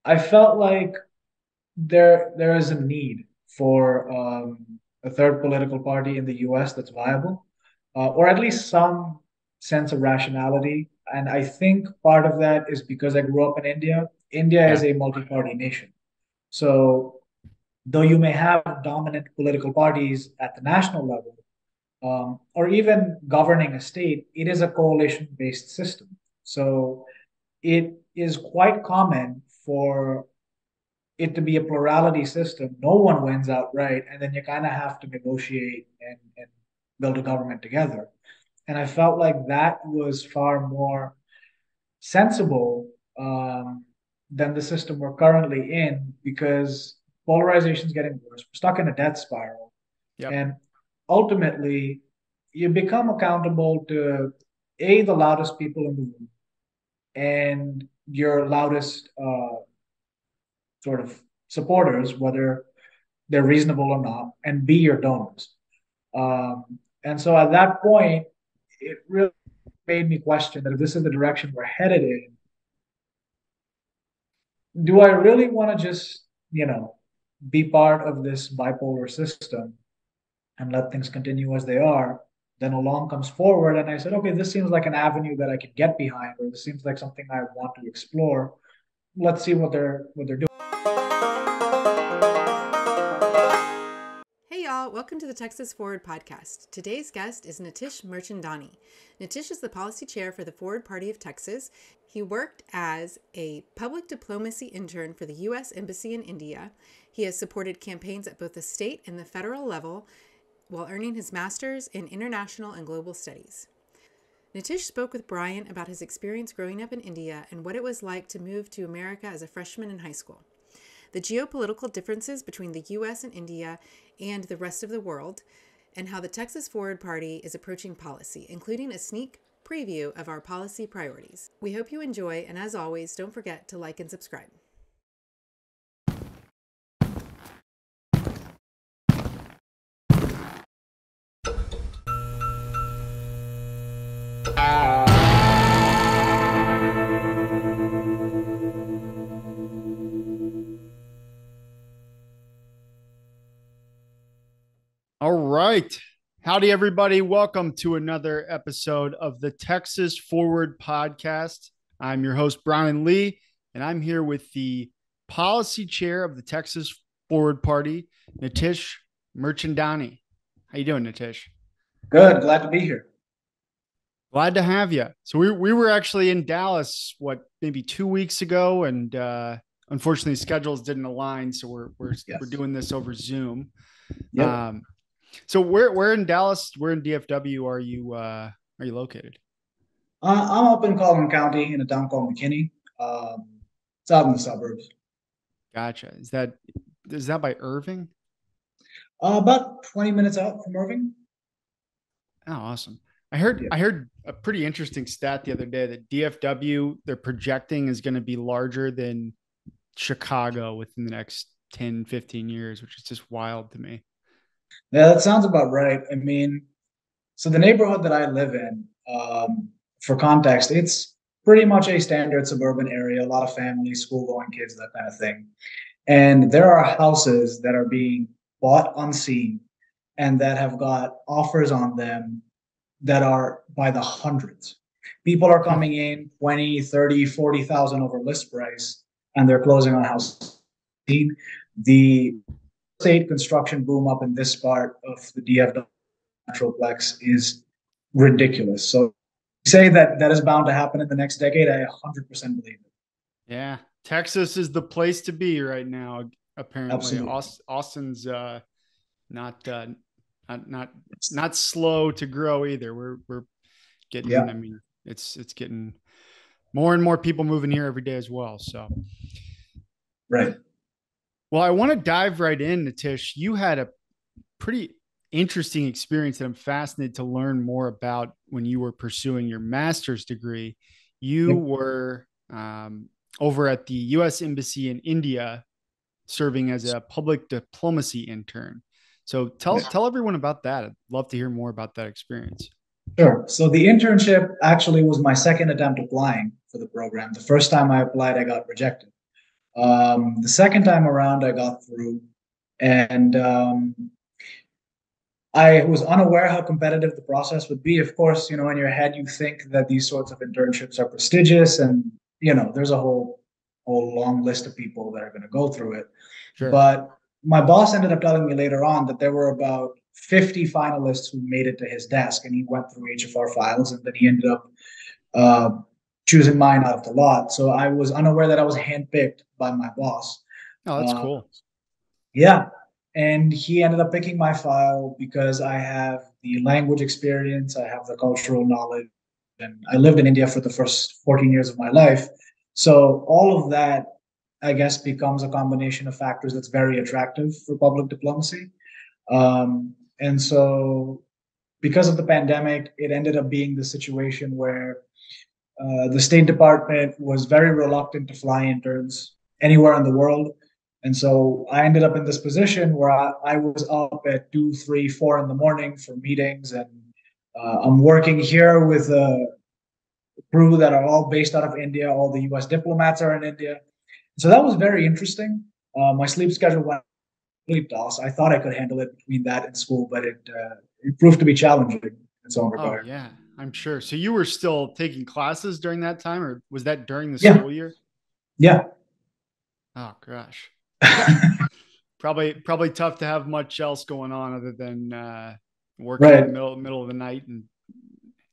I felt like there is a need for a third political party in the U.S. that's viable, or at least some sense of rationality. And I think part of that is because I grew up in India. India is Yeah. a multi-party nation. So though you may have dominant political parties at the national level, or even governing a state, it is a coalition-based system. So it is quite common for it to be a plurality system. No one wins outright, and then you kind of have to negotiate and build a government together. And I felt like that was far more sensible than the system we're currently in because polarization is getting worse. We're stuck in a death spiral. Yep. And ultimately, you become accountable to the loudest people in the room and your loudest sort of supporters, whether they're reasonable or not, and B, your donors. And so at that point, it really made me question that if this is the direction we're headed in, do I really want to just, be part of this bipolar system and let things continue as they are? Then along comes forward, and I said, okay, this seems like an avenue that I could get behind, or this seems like something I want to explore. Let's see what they're doing. Hey y'all, welcome to the Texas Forward podcast. Today's guest is Nitish Mirchandani. Nitish is the policy chair for the Forward Party of Texas. He worked as a public diplomacy intern for the U.S. Embassy in India. He has supported campaigns at both the state and the federal level while earning his master's in international and global studies. Nitish spoke with Brian about his experience growing up in India and what it was like to move to America as a freshman in high school, the geopolitical differences between the U.S. and India and the rest of the world, and how the Texas Forward Party is approaching policy, including a sneak preview of our policy priorities. We hope you enjoy, and as always, don't forget to like and subscribe. All right. Howdy, everybody. Welcome to another episode of the Texas Forward Podcast. I'm your host, Brian Lee, and I'm here with the policy chair of the Texas Forward Party, Nitish Mirchandani. How you doing, Nitish? Good, glad to be here. Glad to have you. So we were actually in Dallas, maybe 2 weeks ago, and unfortunately schedules didn't align, so we're Yes. doing this over Zoom. Yep. Um, So where in Dallas, where in DFW are you located? I'm up in Collin County in a town called McKinney. It's out in the suburbs. Gotcha. Is that by Irving? About 20 minutes out from Irving. Oh, awesome. I Yeah. heard I heard a pretty interesting stat the other day that DFW they're projecting is going to be larger than Chicago within the next 10, 15 years, which is just wild to me. Yeah, that sounds about right. I mean, so the neighborhood that I live in, for context, it's pretty much a standard suburban area, a lot of families, school-going kids, that kind of thing. And there are houses that are being bought unseen and that have got offers on them that are by the hundreds. People are coming in 20, 30, 40,000 over list price, and they're closing on house. The state construction boom up in this part of the DFW Metroplex is ridiculous. So say that that is bound to happen in the next decade. I 100% believe it. Yeah, Texas is the place to be right now. Apparently, Absolutely. Austin's not not not not slow to grow either. We're getting. Yeah. I mean, it's getting more and more people moving here every day as well. So, Right. well, I want to dive right in, Nitish. You had a pretty interesting experience that I'm fascinated to learn more about when you were pursuing your master's degree. You Yep. were over at the U.S. Embassy in India, serving as a public diplomacy intern. So tell Yeah. tell everyone about that. I'd love to hear more about that experience. Sure. So the internship actually was my second attempt applying for the program. The first time I applied, I got rejected. The second time around, I got through, and I was unaware how competitive the process would be. Of course, in your head, you think that these sorts of internships are prestigious, and there's a whole long list of people that are going to go through it. Sure. But my boss ended up telling me later on that there were about 50 finalists who made it to his desk, and he went through HFR files, and then he ended up uh, choosing mine out of the lot. So I was unaware that I was handpicked by my boss. Oh, that's Uh, cool. yeah. And he ended up picking my file because I have the language experience, I have the cultural knowledge, and I lived in India for the first 14 years of my life. So all of that, I guess, becomes a combination of factors that's very attractive for public diplomacy. And so because of the pandemic, it ended up being the situation where the State Department was very reluctant to fly interns anywhere in the world. And so I ended up in this position where I was up at 2, 3, 4 in the morning for meetings. And I'm working here with a crew that are all based out of India. All the US diplomats are in India. So that was very interesting. My sleep schedule went complete toss. I thought I could handle it between that and school, but it proved to be challenging in its own Oh, regard. yeah, I'm sure. So you were still taking classes during that time, or was that during the Yeah. school year? Yeah. Oh, gosh. Probably tough to have much else going on other than working in the Right. middle of the night and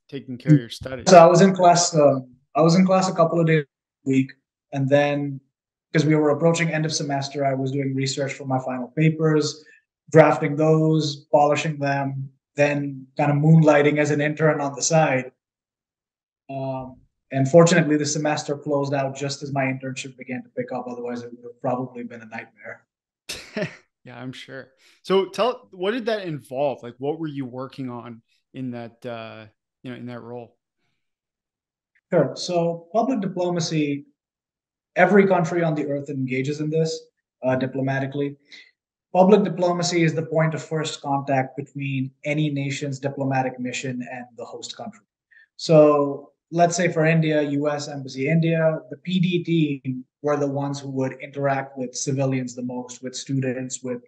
taking care of your So studies. I was in class. I was in class a couple of days a week, and then because we were approaching end of semester, I was doing research for my final papers, drafting those, polishing them, then kind of moonlighting as an intern on the side. Um, and fortunately, the semester closed out just as my internship began to pick up. Otherwise, it would have probably been a nightmare. Yeah, I'm sure. So what did that involve? Like, what were you working on in that in that role? Sure. So public diplomacy, every country on the earth engages in this diplomatically. Public diplomacy is the point of first contact between any nation's diplomatic mission and the host country. So let's say for India, US Embassy India, the PD team were the ones who would interact with civilians the most, with students, with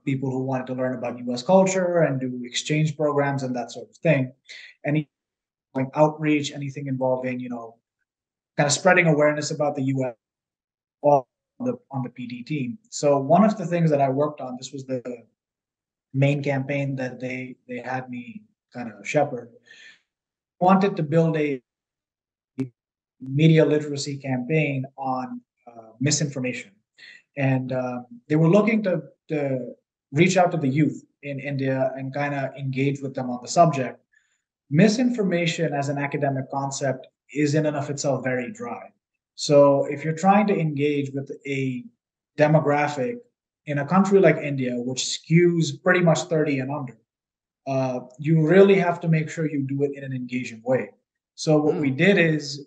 people who wanted to learn about US culture and do exchange programs and that sort of thing. Any like outreach, anything involving, kind of spreading awareness about the US on the PD team. So one of the things that I worked on, this was the main campaign that they had me kind of shepherd, wanted to build a media literacy campaign on misinformation, and they were looking to reach out to the youth in India and kind of engage with them on the subject. Misinformation as an academic concept is in and of itself very dry. So if you're trying to engage with a demographic in a country like India, which skews pretty much 30 and under, you really have to make sure you do it in an engaging way. So what we Mm. did is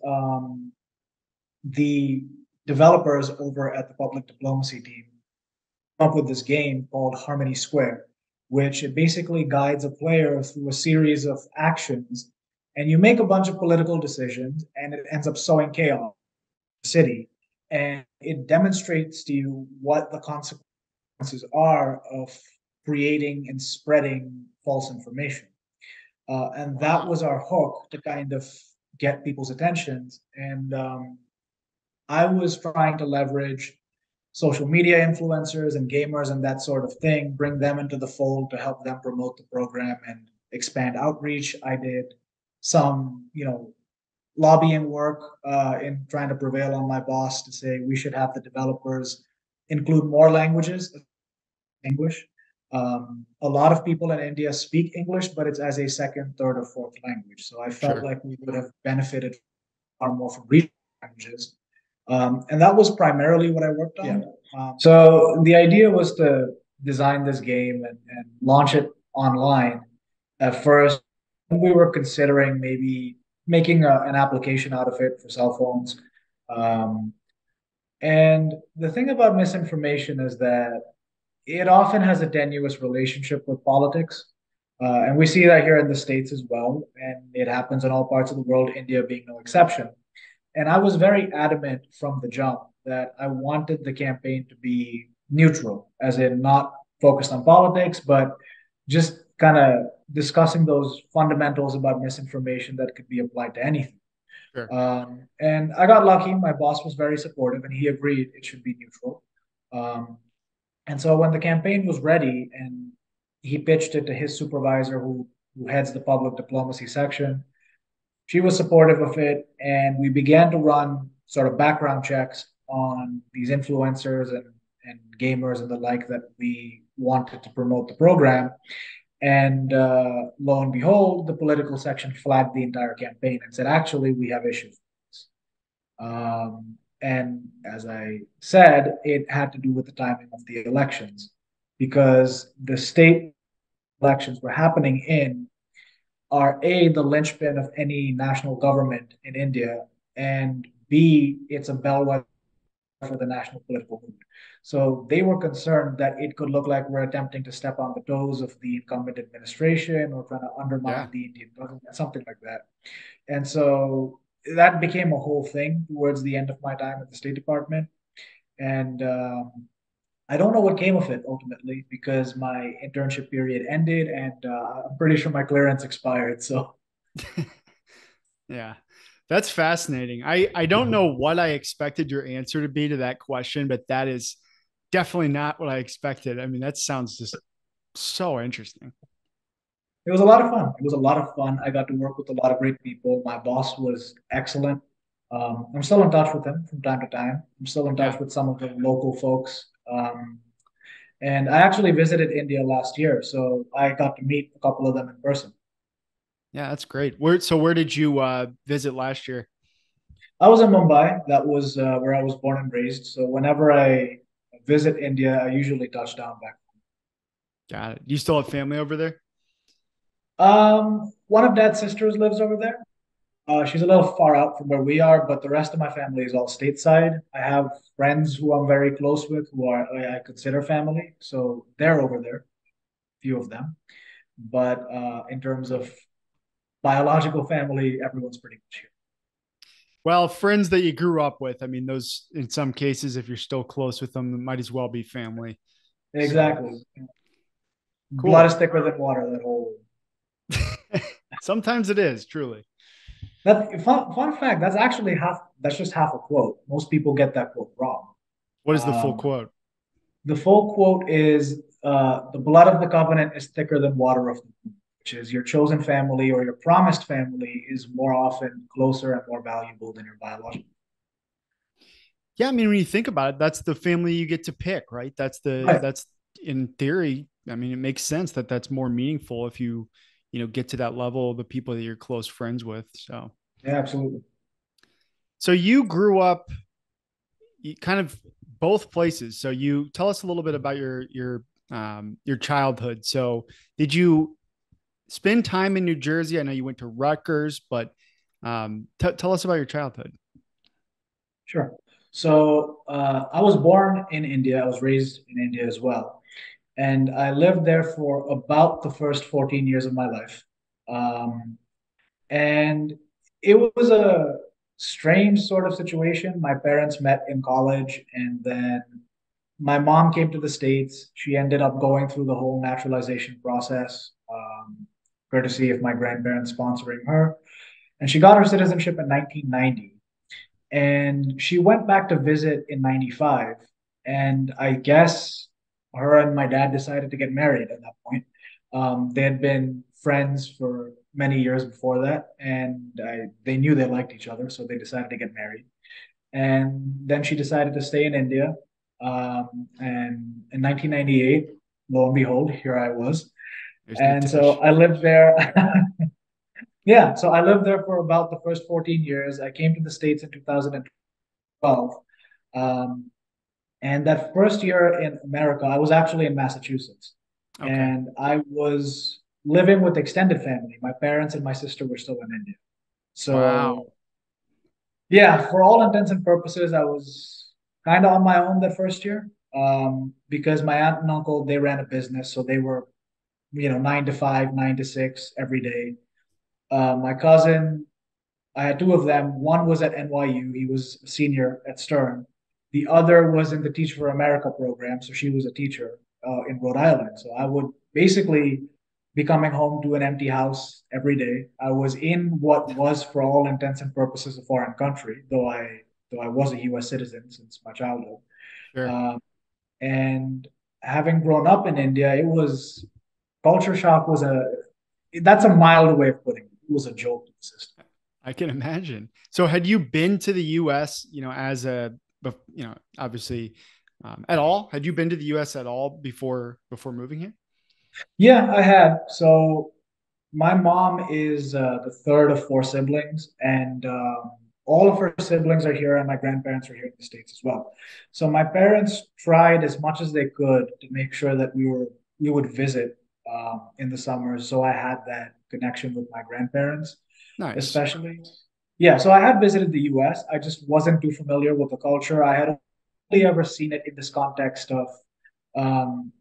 the developers over at the public diplomacy team come up with this game called Harmony Square, which it basically guides a player through a series of actions, and you make a bunch of political decisions, and it ends up sowing chaos in the city, and it demonstrates to you what the consequences are of creating and spreading false information. And that Wow. was our hook to kind of get people's attentions. And I was trying to leverage social media influencers and gamers and that sort of thing, bring them into the fold to help them promote the program and expand outreach. I did some, lobbying work in trying to prevail on my boss to say we should have the developers include more languages, English. A lot of people in India speak English, but it's as a second, third, or fourth language. So I felt Sure. like we would have benefited far more from regional languages. And that was primarily what I worked on. Yeah. So the idea was to design this game and launch it online. At first, we were considering maybe making an application out of it for cell phones. Um, and the thing about misinformation is that it often has a tenuous relationship with politics. And we see that here in the States as well. And it happens in all parts of the world, India being no exception. And I was very adamant from the jump that I wanted the campaign to be neutral, as in not focused on politics, but just kind of discussing those fundamentals about misinformation that could be applied to anything. Sure. And I got lucky. My boss was very supportive, and he agreed it should be neutral. Um, and so when the campaign was ready, and he pitched it to his supervisor, who heads the public diplomacy section, she was supportive of it, and we began to run sort of background checks on these influencers and gamers and the like that we wanted to promote the program. And lo and behold, the political section flagged the entire campaign and said, actually, we have issues with this. And as I said, it had to do with the timing of the elections because the state elections were happening in are A, the linchpin of any national government in India, and B, it's a bellwether for the national political mood. So they were concerned that it could look like we're attempting to step on the toes of the incumbent administration or trying to undermine Yeah. the Indian government, something like that. And so that became a whole thing towards the end of my time at the State Department. And I don't know what came of it ultimately because my internship period ended and I'm pretty sure my clearance expired. So Yeah. That's fascinating. I don't know what I expected your answer to be to that question, but that is definitely not what I expected. I mean, that sounds just so interesting. it was a lot of fun. It was a lot of fun. I got to work with a lot of great people. My boss was excellent. I'm still in touch with him from time to time. I'm still in touch Yeah. with some of the local folks. And I actually visited India last year, so I got to meet a couple of them in person. Yeah, that's great. Where did you visit last year? I was in Mumbai. That was where I was born and raised. So whenever I visit India, I usually touch down back. Got it. You still have family over there? One of Dad's sisters lives over there. She's a little far out from where we are, but the rest of my family is all stateside. I have friends who I'm very close with who are I consider family, so they're over there, a few of them. But in terms of biological family, everyone's pretty much here. Well, friends that you grew up with. I mean, those in some cases, if you're still close with them, it might as well be family. So Exactly. Blood is cool. thicker than water. That whole Sometimes it is truly. that fun fact. That's actually half. That's just half a quote. Most people get that quote wrong. What is the full Um, quote? the full quote is the blood of the covenant is thicker than water of the womb, which is your chosen family or your promised family is more often closer and more valuable than your biological. Yeah, I mean, when you think about it, that's the family you get to pick, right? Right. That's in theory. I mean, it makes sense that that's more meaningful if get to that level of the people that you're close friends with. Yeah, absolutely. So you grew up kind of both places. So you tell us a little bit about your childhood. So did you spend time in New Jersey? I know you went to Rutgers, but tell us about your childhood. Sure. So I was born in India. I was raised in India as well. And I lived there for about the first 14 years of my life. Um, and it was a strange sort of situation. My parents met in college, and then my mom came to the States. She ended up going through the whole naturalization process, courtesy of my grandparents sponsoring her. And she got her citizenship in 1990. And she went back to visit in 95. And I guess her and my dad decided to get married at that point. They had been friends for many years before that, and they knew they liked each other, so they decided to get married. And then she decided to stay in India. And in 1998, lo and behold, here I was. There's And so Nitish. I lived there. Yeah, so I lived there for about the first 14 years. I came to the States in 2012. Um, and that first year in America, I was actually in Massachusetts. Okay. And I was living with extended family. My parents and my sister were still in India. So Wow. yeah, for all intents and purposes, I was kind of on my own that first year, because my aunt and uncle, they ran a business, so they were, 9 to 5, 9 to 6 every day. My cousin, I had two of them. One was at NYU. He was a senior at Stern. The other was in the Teach for America program. So she was a teacher in Rhode Island. So I would basically be coming home to an empty house every day. I was in what was, for all intents and purposes, a foreign country, though I was a U.S. citizen since my childhood. Sure. Um, and having grown up in India, it was culture shock was a that's a mild way of putting it. It was a joke to the system. I can imagine. So had you been to the US, obviously at all? Had you been to the US at all before moving here? Yeah, I had. So my mom is the third of four siblings, and all of her siblings are here, and my grandparents are here in the States as well. So my parents tried as much as they could to make sure that we would visit in the summers. So I had that connection with my grandparents, Nice. especially. Yeah, so I had visited the US. I just wasn't too familiar with the culture. I had only ever seen it in this context of um,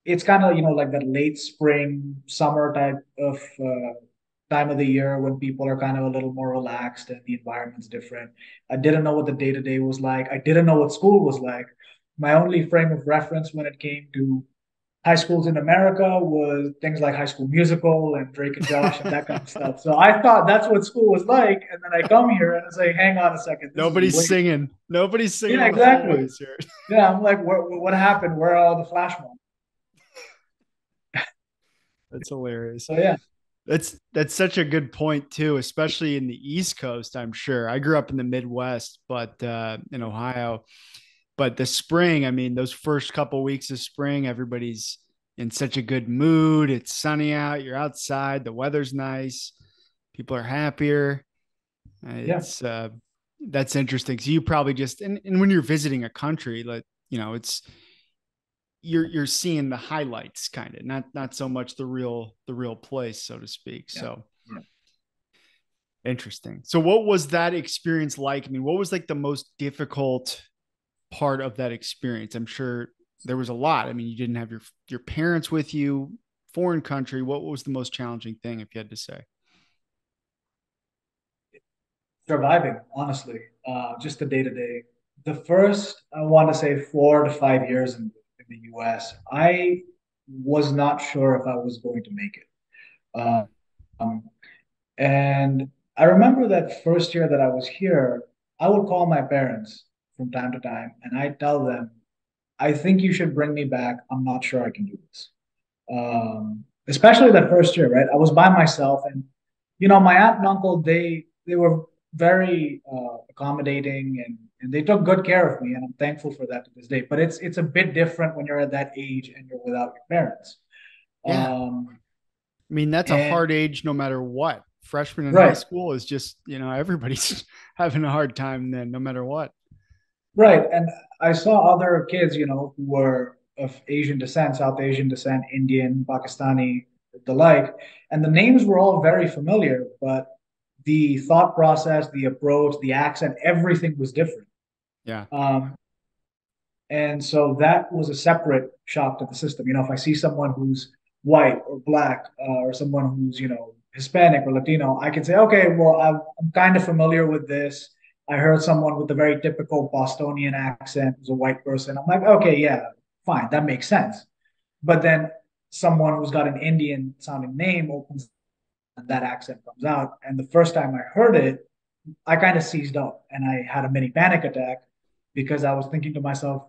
it's kind of like that late spring summer type of time of the year when people are kind of a little more relaxed and the environment's different. I didn't know what the day to day was like. I didn't know what school was like. My only frame of reference when it came to high schools in America was things like High School Musical and Drake and Josh and that kind of stuff. So I thought that's what school was like, and then I come here and I say, "Hang on a second, this is Nobody's way." singing. Nobody's singing Yeah, in the exactly. hallways here. Yeah, I'm like, what happened? Where are all the flash mobs? That's hilarious. So yeah. That's such a good point too, especially in the East Coast, I'm sure. I grew up in the Midwest, but in Ohio. But the spring, I mean, those first couple weeks of spring, everybody's in such a good mood. It's sunny out, you're outside, the weather's nice, people are happier. Yeah. It's That's interesting. So you probably just and when you're visiting a country, like it's you're seeing the highlights kind of, not so much the real place, so to speak. Yeah. So Yeah. interesting. So what was that experience like? I mean, what was like the most difficult part of that experience? I'm sure there was a lot. I mean, you didn't have your parents with you, foreign country. What was the most challenging thing, if you had to say? Surviving, honestly, just the day to day. The first, I want to say, 4 to 5 years in the US, I was not sure if I was going to make it. Um, and I remember that first year that I was here, I would call my parents from time to time and I tell them, I think you should bring me back. I'm not sure I can do this. Especially that first year, right? I was by myself, and my aunt and uncle they were very accommodating and they took good care of me, and I'm thankful for that to this day. But it's a bit different when you're at that age and you're without your parents. Yeah. Um, I mean, that's a and hard age no matter what. Freshman in high right, school is just, everybody's having a hard time then, no matter what. right, and I saw other kids, who were of Asian descent, South Asian descent, Indian, Pakistani, the like, and the names were all very familiar, but the thought process, the approach, the accent, everything was different. Yeah. Um, and so that was a separate shock to the system. If I see someone who's white or black or someone who's, Hispanic or Latino, I can say, okay, well, I'm kind of familiar with this. I heard someone with a very typical Bostonian accent who's a white person. I'm like, okay, yeah, fine, that makes sense. But then someone who's got an Indian sounding name opens and that accent comes out. And the first time I heard it, I kind of seized up and I had a mini panic attack because I was thinking to myself,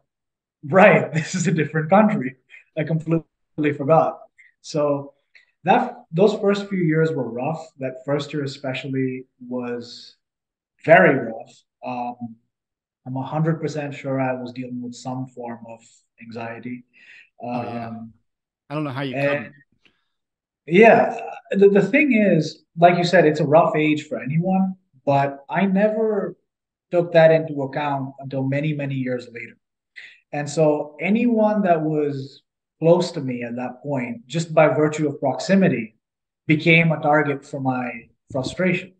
right, this is a different country. I completely forgot. So those first few years were rough. That first year especially was very rough. I'm 100% sure I was dealing with some form of anxiety. Oh yeah. Um, I don't know how you and couldn't. yeah, the thing is, like you said, it's a rough age for anyone, but I never took that into account until many, many years later. And so anyone that was close to me at that point, just by virtue of proximity, became a target for my frustration.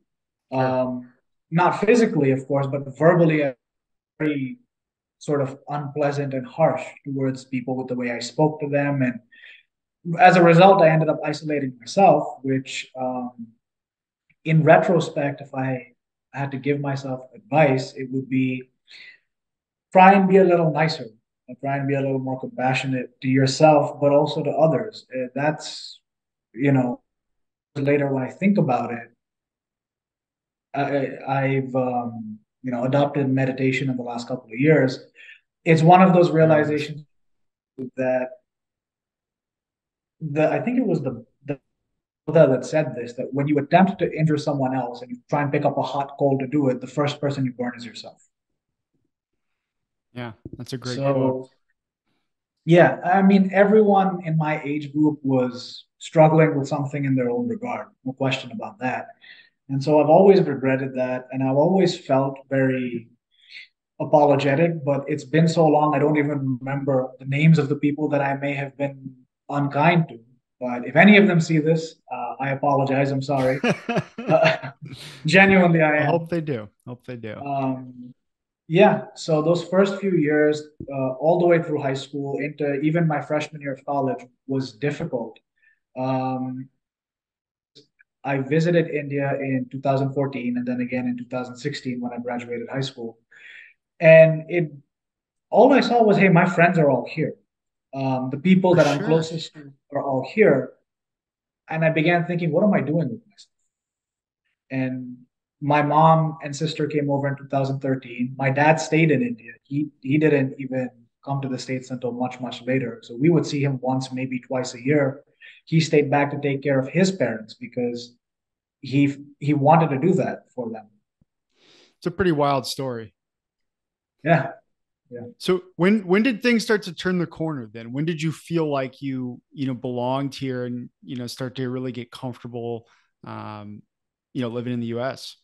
Sure. Um, Not physically, of course, but verbally, very sort of unpleasant and harsh towards people with the way I spoke to them. And as a result, I ended up isolating myself, which, in retrospect, if I had to give myself advice, it would be try and be a little nicer, and try and be a little more compassionate to yourself, but also to others. That's, you know, later when I think about it, I've adopted meditation in the last couple of years. It's one of those Very nice. realizations that I think it was the Buddha that said this, that when you attempt to injure someone else and you try and pick up a hot coal to do it, the first person you burn is yourself. Yeah, that's a great quote. So yeah, I mean, everyone in my age group was struggling with something in their own regard, no question about that. And so I've always regretted that, and I've always felt very apologetic, but it's been so long, I don't even remember the names of the people that I may have been unkind to. But if any of them see this, I apologize. I'm sorry. Uh, Genuinely, I I am. hope they do. Hope they do. Yeah, so those first few years, all the way through high school into even my freshman year of college, was difficult. Um, I visited India in 2014 and then again in 2016 when I graduated high school. And it all I saw was, hey, my friends are all here. The people For that I'm sure. closest to are all here. And I began thinking, what am I doing with myself? And my mom and sister came over in 2013. My dad stayed in India. He didn't even come to the States until much later. So we would see him once, maybe twice a year. He stayed back to take care of his parents because he wanted to do that for them. It's a pretty wild story. Yeah, yeah. So when did things start to turn the corner then? When did you feel like you belonged here and start to really get comfortable um living in the US?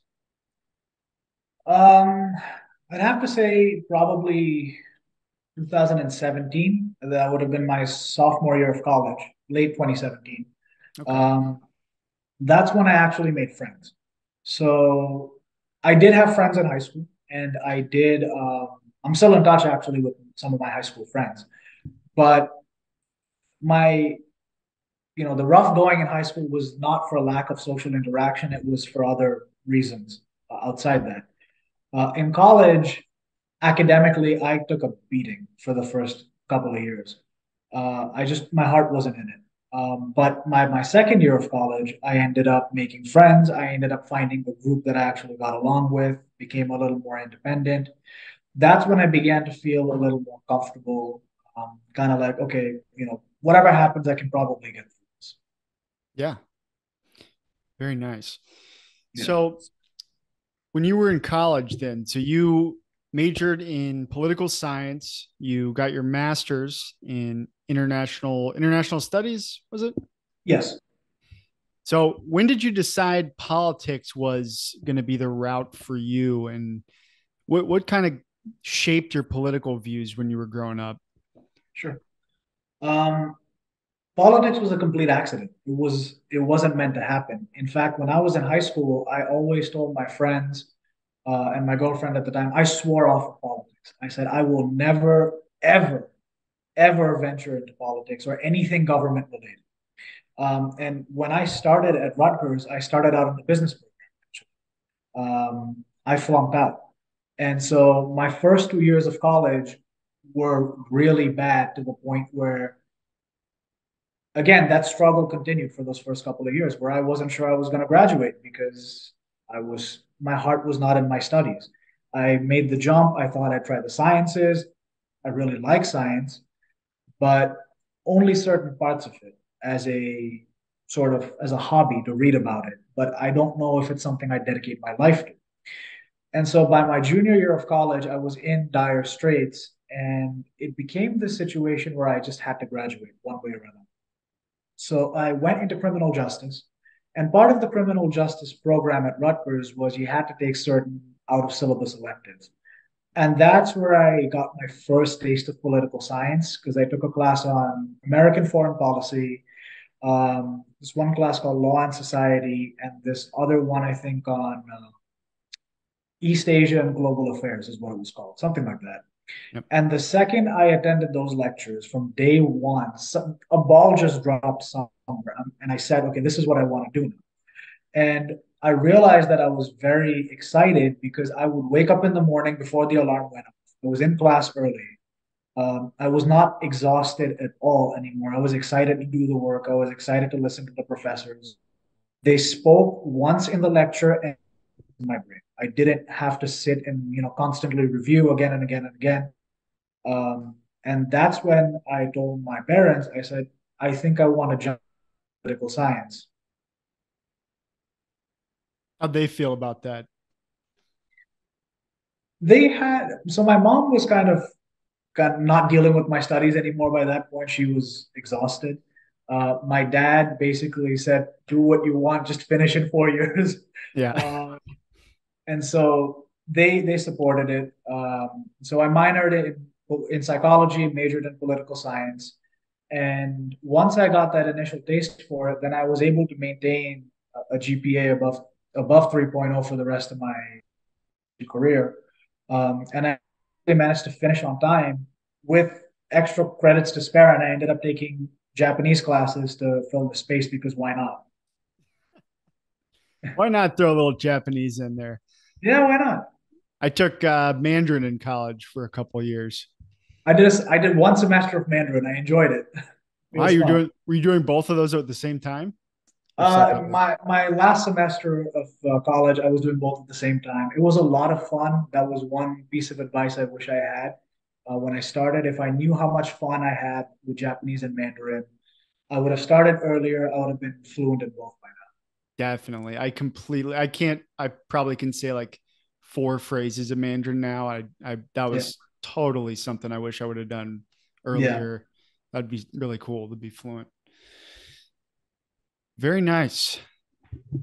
Um, I'd have to say probably 2017. That would have been my sophomore year of college, late 2017. Okay. Um, that's when I actually made friends. So I did have friends in high school, and I did. I'm still in touch actually with some of my high school friends, but my the rough going in high school was not for lack of social interaction. It was for other reasons outside Yep. that. In college, academically, I took a beating for the first couple of years. My heart wasn't in it. But my second year of college, I ended up making friends. I ended up finding a group that I actually got along with, became a little more independent. That's when I began to feel a little more comfortable, kind of like, okay, whatever happens, I can probably get through this. Yeah. Very nice. Yeah. So when you were in college then, so you majored in political science, you got your master's in international studies, was it? Yes. So when did you decide politics was going to be the route for you, and what kind of shaped your political views when you were growing up? Sure. Um, Politics was a complete accident. It wasn't meant to happen. In fact, when I was in high school, I always told my friends and my girlfriend at the time, I swore off of politics. I said I will never, ever venture into politics or anything government related. And when I started at Rutgers, I started out in the business program. I flunked out, and so my first 2 years of college were really bad to the point where again, that struggle continued for those first couple of years where I wasn't sure I was going to graduate because my heart was not in my studies. I made the jump. I thought I'd try the sciences. I really like science, but only certain parts of it as a as a hobby to read about it. But I don't know if it's something I dedicate my life to. And so by my junior year of college, I was in dire straits and it became this situation where I just had to graduate one way or another. So I went into criminal justice. And part of the criminal justice program at Rutgers was you had to take certain out of syllabus electives. And that's where I got my first taste of political science because I took a class on American foreign policy, this one class called Law and Society, and this other one, I think, on East Asia and Global Affairs is what it was called, something like that. Yep. And the second I attended those lectures from day one, a ball just dropped somewhere. And I said, okay, this is what I want to do now. And I realized that I was very excited because I would wake up in the morning before the alarm went off. I was in class early. I was not exhausted at all anymore. I was excited to do the work. I was excited to listen to the professors. They spoke once in the lecture and in my brain. I didn't have to sit and constantly review again and again and again. And that's when I told my parents. I said, I think I want to jump into political science. How'd they feel about that? So my mom was kind of got not dealing with my studies anymore by that point. She was exhausted. My dad basically said, "Do what you want, just finish in 4 years." Yeah. Uh, and so they supported it. So I minored in psychology, majored in political science, and once I got that initial taste for it, then I was able to maintain a GPA above 3.0 for the rest of my career. And I managed to finish on time with extra credits to spare, and I ended up taking Japanese classes to fill the space because why not? Why not throw a little Japanese in there? Yeah, why not? I took Mandarin in college for a couple of years. I did one semester of Mandarin. I enjoyed it. It Wow, was fun. were you doing both of those at the same time? Or separately? My last semester of college, I was doing both at the same time. It was a lot of fun. That was one piece of advice I wish I had when I started. If I knew how much fun I had with Japanese and Mandarin, I would have started earlier. I would have been fluent in both by now. Definitely. I probably can say like 4 phrases of Mandarin now. That Yeah, was totally something I wish I would have done yeah, earlier. That'd be really cool to be fluent. Very nice.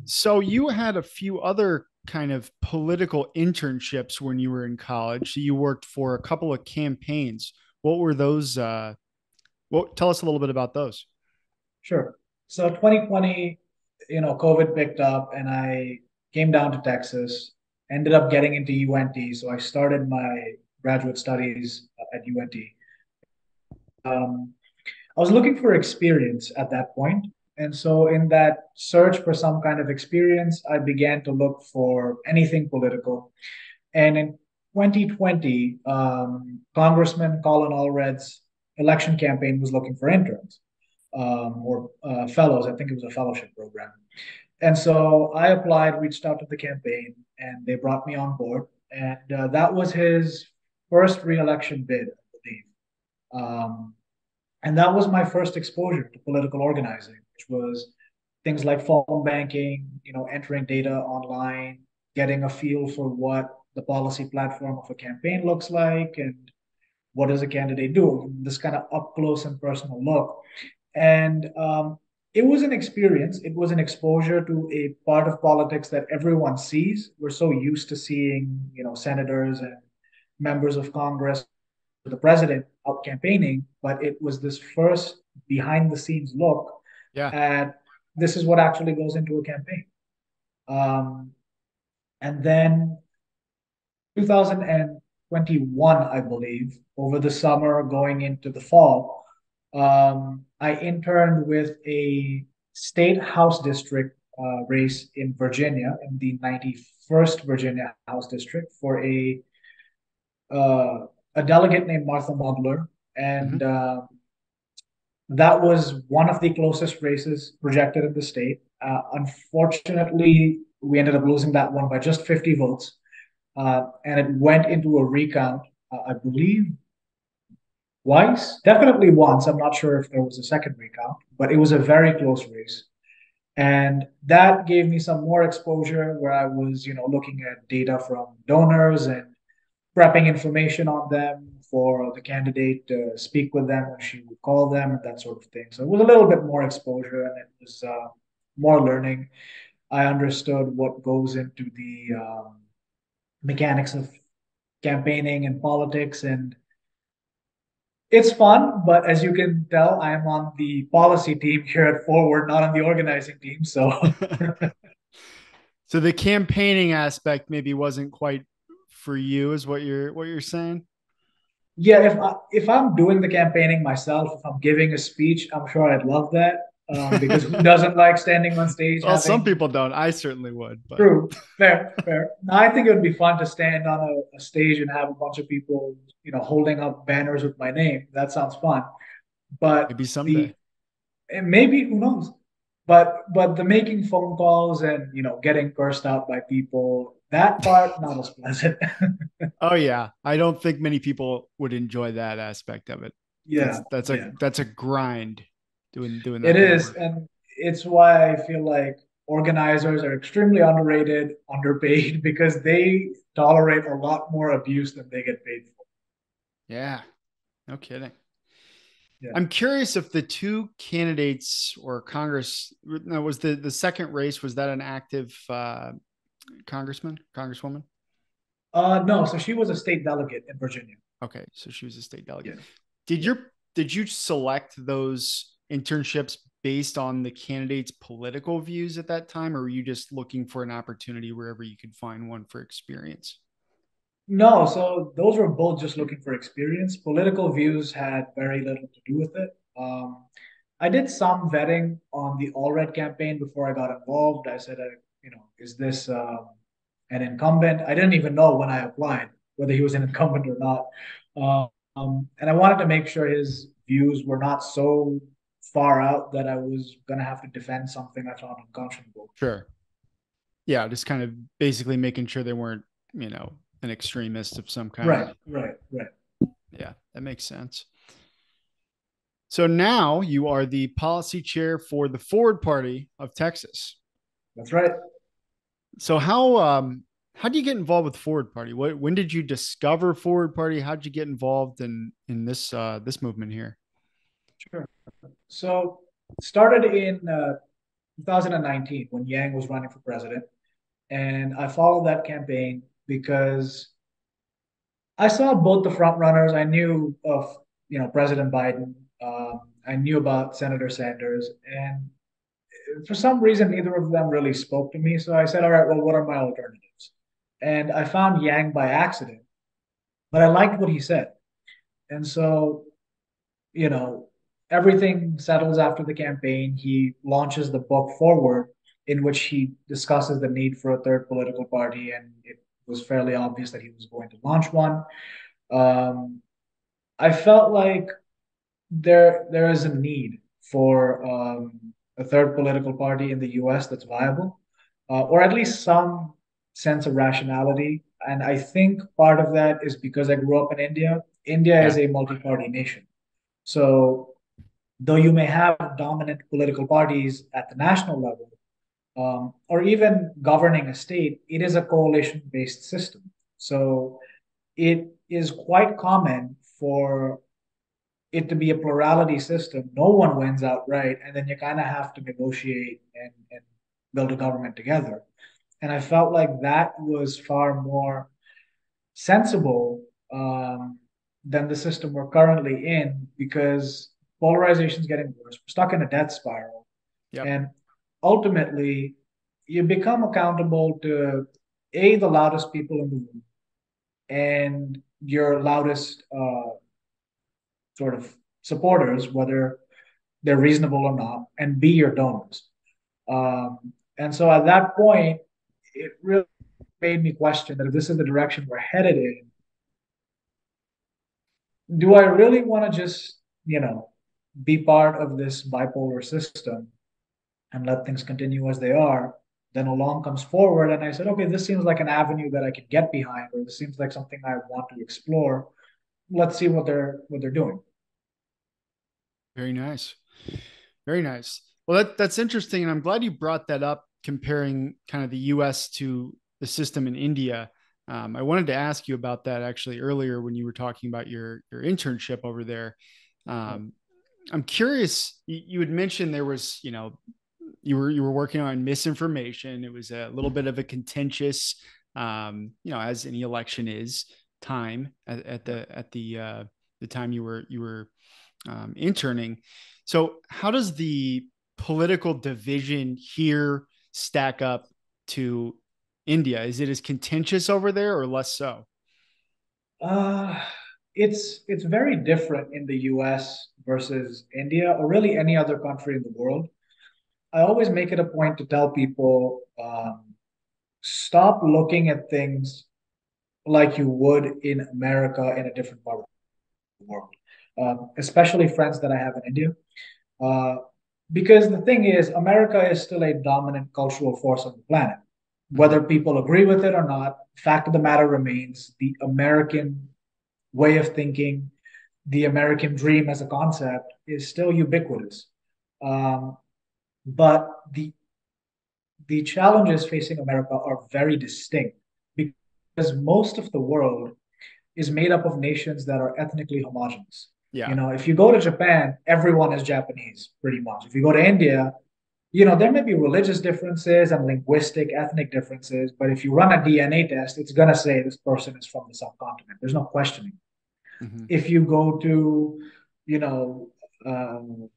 So you had a few other kind of political internships when you were in college. You worked for a couple of campaigns. What were those? Tell us a little bit about those. sure. So 2020, COVID picked up, and I came down to Texas. Ended up getting into UNT, so I started my graduate studies at UNT. Um, I was looking for experience at that point. And so, in that search for some kind of experience, I began to look for anything political. And in 2020, Congressman Colin Allred's election campaign was looking for interns or fellows. I think it was a fellowship program. And so I applied, reached out to the campaign, and they brought me on board. And that was his first reelection bid, I believe. And that was my first exposure to political organizing, which was things like phone banking, entering data online, getting a feel for what the policy platform of a campaign looks like, and what does a candidate do? This kind of up close and personal look. And it was an experience. It was an exposure to a part of politics that everyone sees. We're so used to seeing, senators and members of Congress, the president out campaigning, but it was this first behind the scenes look Yeah. at this is what actually goes into a campaign. Um, and then 2021, I believe, over the summer going into the fall, I interned with a state House district race in Virginia, in the 91st Virginia House District, for uh, a delegate named Martha Mugler. And Hmm. that was one of the closest races projected in the state. Unfortunately, we ended up losing that one by just 50 votes. And it went into a recount, I believe, twice, definitely once. I'm not sure if there was a second recount, but it was a very close race. And that gave me some more exposure where I was, looking at data from donors and prepping information on them for the candidate to speak with them when she would call them and that sort of thing. So it was a little bit more exposure, and it was more learning. I understood what goes into the mechanics of campaigning and politics, and it's fun. But as you can tell, I am on the policy team here at Forward, not on the organizing team. So So the campaigning aspect maybe wasn't quite for you, is what you're saying? yeah, if I'm doing the campaigning myself, if I'm giving a speech, I'm sure I'd love that. because who doesn't like standing on stage Well, some having people don't. I certainly would, but true, fair, fair. Now, I think it would be fun to stand on a stage and have a bunch of people, holding up banners with my name. That sounds fun. But maybe someday. the and maybe who knows? But the making phone calls and getting cursed out by people, that part not as pleasant. Oh yeah, I don't think many people would enjoy that aspect of it. Yeah, yeah. That's a grind doing It that kind of is, work. and it's why I feel like organizers are extremely underrated, underpaid, because they tolerate a lot more abuse than they get paid for. Yeah, no kidding. Yeah. I'm curious if the two candidates or Congress no, was the second race, was that an active congressman, congresswoman? No, so she was a state delegate in Virginia. Okay, so she was a state Yeah. delegate. Did Yeah. your did you select those internships based on the candidate's political views at that time, or were you just looking for an opportunity wherever you could find one for experience? No, so those were both just looking for experience. Political views had very little to do with it. I did some vetting on the All Red campaign before I got involved. I said, is this an incumbent? I didn't even know when I applied whether he was an incumbent or not. And I wanted to make sure his views were not so far out that I was going to have to defend something I found unconscionable. Sure. Yeah, just kind of basically making sure they weren't, an extremist of some kind. Right, right, right. Yeah, that makes sense. So now you are the policy chair for the Forward Party of Texas. That's right. So how do you get involved with Forward Party? When did you discover Forward Party? How did you get involved in this movement here? Sure. So started in 2019 when Yang was running for president, and I followed that campaign because I saw both the front runners. I knew of President Biden. I knew about Senator Sanders, and for some reason, neither of them really spoke to me. So I said, "All right, well, what are my alternatives?" And I found Yang by accident, but I liked what he said, and so you know, everything settles after the campaign. He launches the book Forward, in which he discusses the need for a third political party, and it was fairly obvious that he was going to launch one. Um, I felt like there is a need for a third political party in the U.S. that's viable, or at least some sense of rationality. And I think part of that is because I grew up in India. India Yeah. is a multi-party nation. So though you may have dominant political parties at the national level, or even governing a state, it is a coalition based system. So it is quite common for it to be a plurality system. No one wins outright, and then you kind of have to negotiate and build a government together. And I felt like that was far more sensible than the system we're currently in because polarization is getting worse. We're stuck in a death spiral. Yep. And ultimately, you become accountable to the loudest people in the room and your loudest sort of supporters, whether they're reasonable or not, and B, your donors. And so at that point, it really made me question that if this is the direction we're headed in, do I really want to just, be part of this bipolar system and let things continue as they are? Then along comes Forward, and I said, okay, this seems like an avenue that I could get behind, or this seems like something I want to explore. Let's see what they're doing. Very nice. Very nice. Well, that's interesting. And I'm glad you brought that up, comparing kind of the US to the system in India. I wanted to ask you about that actually earlier when you were talking about your internship over there. Um, I'm curious, you had mentioned there was, you were working on misinformation. It was a little bit of a contentious, as any election is, time at the time you were interning. So how does the political division here stack up to India? Is it as contentious over there or less so? Uh, it's very different in the U.S. versus India, or really any other country in the world. I always make it a point to tell people, stop looking at things like you would in America in a different part of the world, especially friends that I have in India. Uh, because the thing is, America is still a dominant cultural force on the planet. Mhm. Whether people agree with it or not, fact of the matter remains the American way of thinking, the American dream as a concept is still ubiquitous. Um, but the challenges facing America are very distinct because most of the world is made up of nations that are ethnically homogenous. Yeah. If you go to Japan, everyone is Japanese, pretty much. If you go to India, there may be religious differences and linguistic, ethnic differences, but if you run a DNA test, it's going to say this person is from the subcontinent. There's no questioning. Hmm. If you go to, you know, um,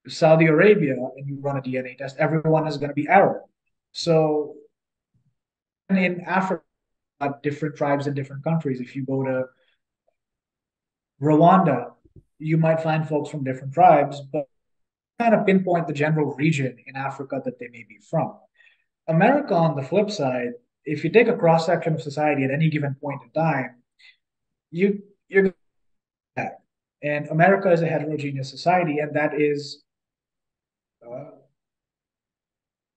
Saudi Arabia and you run a DNA test, everyone is going to be Arab. So, and in Africa, different tribes in different countries. If you go to Rwanda, you might find folks from different tribes, but kind of pinpoint the general region in Africa that they may be from. America, on the flip side, if you take a cross section of society at any given point in time, you're that. And America is a heterogeneous society, and uh,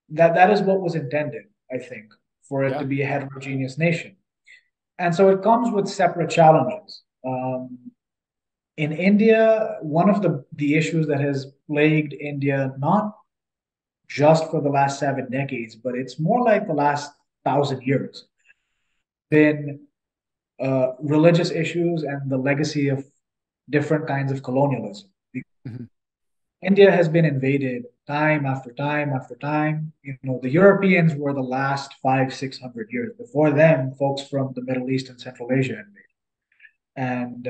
that is what was intended, I think, for it to Yeah. be a heterogeneous nation. And so it comes with separate challenges. In India, one of the issues that has plagued India, not just for the last 7 decades, but it's more like the last 1,000 years, been religious issues and the legacy of different kinds of colonialism. Hmm. India has been invaded time after time after time. The Europeans were the last 500-600 years. Before them, folks from the Middle East and Central Asia invaded. And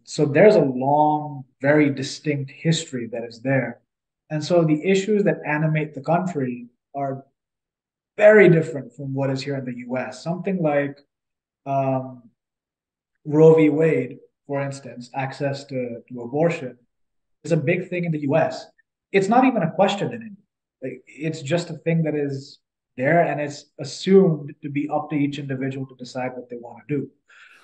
so there's a long, very distinct history that is there. And so the issues that animate the country are very different from what is here in the US. Something like um, Roe v. Wade, for instance, access to abortion, is a big thing in the US. It's not even a question in India. Like, it's just a thing that is there and it's assumed to be up to each individual to decide what they want to do.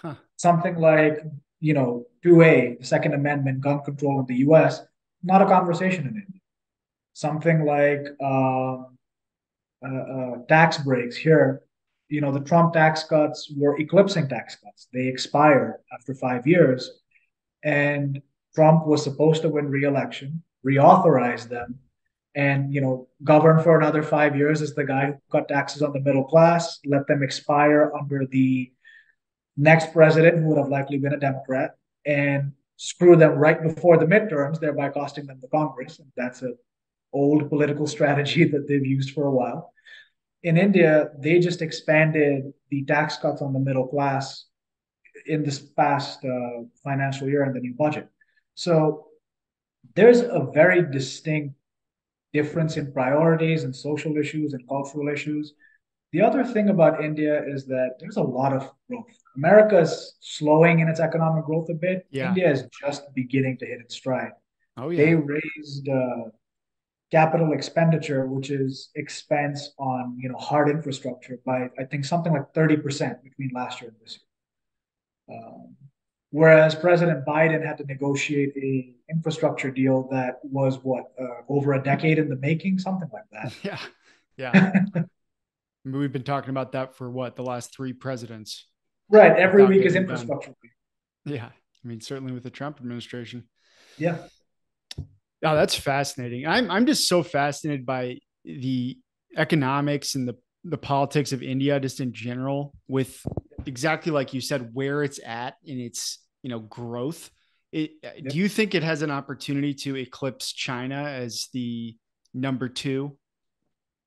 Huh. Something like, 2A, the Second Amendment, gun control in the US, not a conversation in India. Something like tax breaks here. The Trump tax cuts were eclipsing tax cuts. They expired after 5 years, and Trump was supposed to win re-election, reauthorize them, and govern for another 5 years as the guy who cut taxes on the middle class, let them expire under the next president, who would have likely been a Democrat, and screw them right before the midterms, thereby costing them the Congress. And that's an old political strategy that they've used for a while. In India, they just expanded the tax cuts on the middle class in this past financial year in the new budget. So there's a very distinct difference in priorities and social issues and cultural issues. The other thing about India is that there's a lot of growth. America is slowing in its economic growth a bit. Yeah. India is just beginning to hit its stride. Oh, They yeah. raised capital expenditure, which is expense on hard infrastructure, by I think something like 30% between last year and this year. Whereas President Biden had to negotiate a infrastructure deal that was over a decade in the making, something like Yeah. Yeah. that. I mean, we've been talking about that for what, the last three presidents Right. Every without week is getting it done. infrastructure week. Yeah. I mean, certainly with the Trump administration. Yeah. Oh, that's fascinating. I'm just so fascinated by the economics and the politics of India just in general, with exactly like you said, where it's at in its, growth. Do Yep. you think it has an opportunity to eclipse China as the number two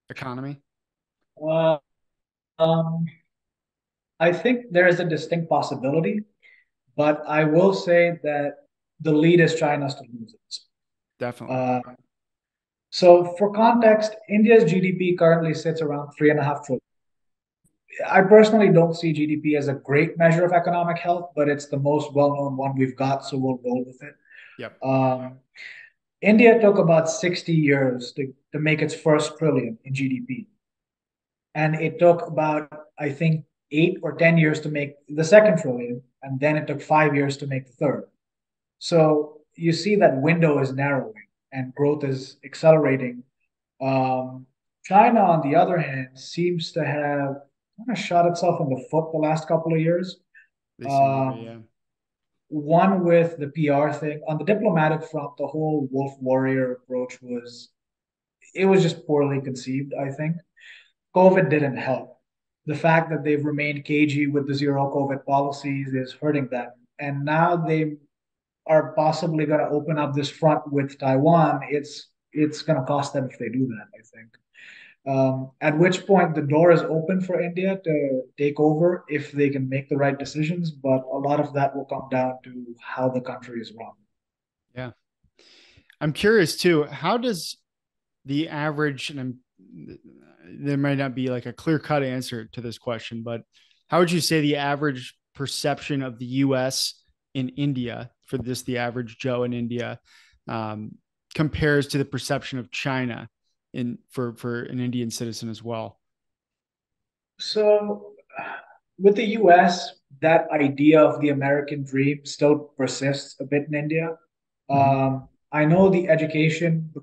economy? Uh, um, I think there is a distinct possibility, but I will say that the lead is China's to lose it. Definitely. Uh, so for context, India's GDP currently sits around 3.5 trillion. I personally don't see GDP as a great measure of economic health, but it's the most well-known one we've got, so we'll roll with it. Yep. Um, India took about 60 years to make its first trillion in GDP. And it took about, I think, 8 or 10 years to make the second trillion. And then it took 5 years to make the third. So you see that window is narrowing and growth is accelerating. Um, China, on the other hand, seems to have kind of shot itself in the foot the last couple of years. They seem to be, Um, yeah. One with the PR thing. On the diplomatic front, the whole wolf warrior approach was just poorly conceived, I think. COVID didn't help. The fact that they've remained cagey with the zero COVID policies is hurting them. And now they are possibly going to open up this front with Taiwan. It's going to cost them if they do that, I think. At which point the door is open for India to take over if they can make the right decisions. But a lot of that will come down to how the country is run. Yeah. I'm curious too, how does the average, and there might not be like a clear cut answer to this question, but how would you say the average perception of the US in India, for just the average Joe in India, um, compares to the perception of China for an Indian citizen as well? So, with the US, that idea of the American dream still persists a bit in India. Mhm. I know the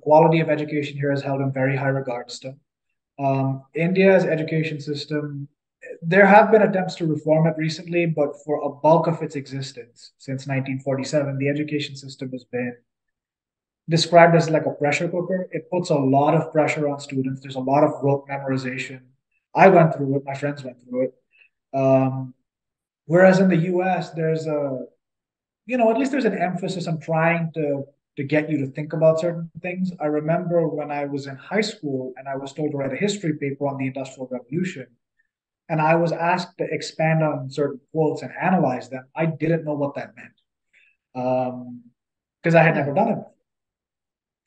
quality of education here is held in very high regard still. India's education system, there have been attempts to reform it recently, but for a bulk of its existence since 1947, the education system has been described as like a pressure cooker. It puts a lot of pressure on students. There's a lot of rote memorization. I went through it. My friends went through it. Um, Whereas in the U.S., at least there's an emphasis on trying to get you to think about certain things. I remember when I was in high school and I was told to write a history paper on the Industrial Revolution, and I was asked to expand on certain quotes and analyze them. I didn't know what that meant because I had Hmm. never done it.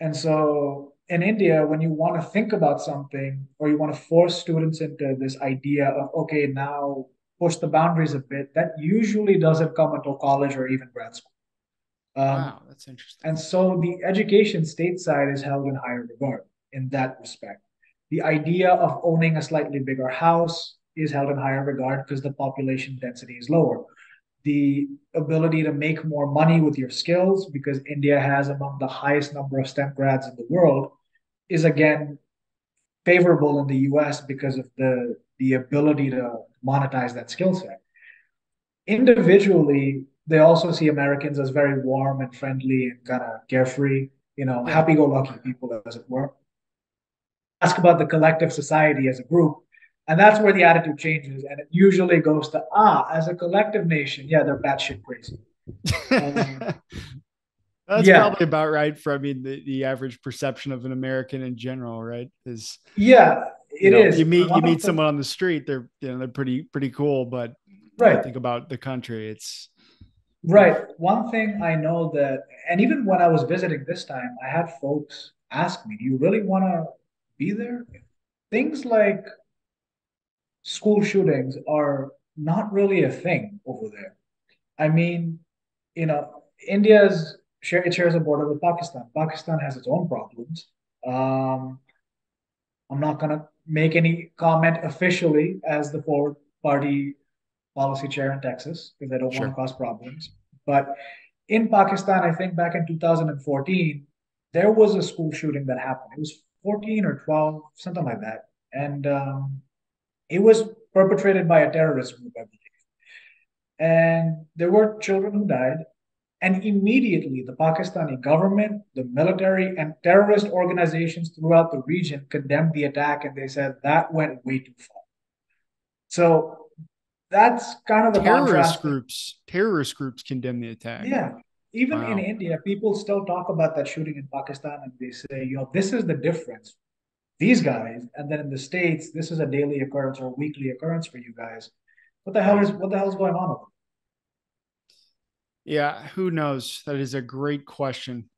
And so in India, when you want to think about something or you want to force students into this idea of, okay, now push the boundaries a bit, that usually doesn't come until college or even grad school. Um, Wow, that's interesting. and so the education stateside is held in higher regard in that respect. The idea of owning a slightly bigger house is held in higher regard because the population density is lower. The ability to make more money with your skills, because India has among the highest number of STEM grads in the world, is again favorable in the US because of the ability to monetize that skill set. Individually, they also see Americans as very warm and friendly and kind of carefree, Yeah. happy go lucky people, as it were. Ask about the collective society as a group. And that's where the attitude changes. And it usually goes to, as a collective nation, yeah, they're batshit crazy. Um, That's yeah, probably about right for, I mean, the average perception of an American in general, right? Is, yeah, it is. you One meet of the, someone on the street, they're pretty cool, but you right, think about the country, it's right. oof. One thing I know that, and even when I was visiting this time, I had folks ask me, do you really want to be there? Things like school shootings are not really a thing over there. I mean, India's it shares a border with Pakistan. Pakistan has its own problems. Um, I'm not going to make any comment officially as the forward party policy chair in Texas because I don't want to Sure. cause problems. But in Pakistan, I think back in 2014, there was a school shooting that happened. It was 14 or 12, something like that. And it was perpetrated by a terrorist group, I believe. And there were children who died. And immediately, the Pakistani government, the military, and terrorist organizations throughout the region condemned the attack and they said that went way too far. So that's kind of the contrast. Terrorist groups condemn the attack. Yeah. Even in Wow. India, people still talk about that shooting in Pakistan and they say, this is the difference. These guys, and then in the States, this is a daily occurrence or a weekly occurrence for you guys. Right. What the hell is going on over Yeah, who knows? That is a great question.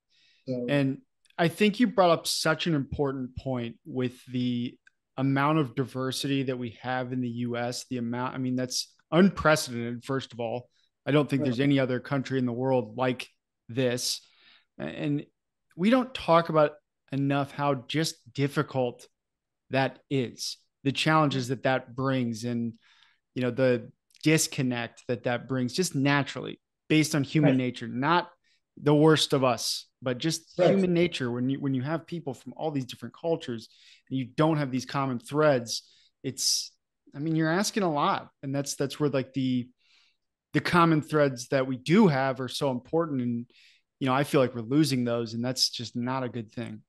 there? So And I think you brought up such an important point with the amount of diversity that we have in the US. I mean, that's unprecedented, first of all. I don't think right. there's any other country in the world like this. And we don't talk about enough how just difficult that is, the challenges that that brings, and the disconnect that that brings just naturally based on human Right. nature, not the worst of us, but just Right. human nature. When you have people from all these different cultures and you don't have these common threads, it's, I mean, you're asking a lot. And that's where like the common threads that we do have are so important. And I feel like we're losing those, and that's just not a good thing.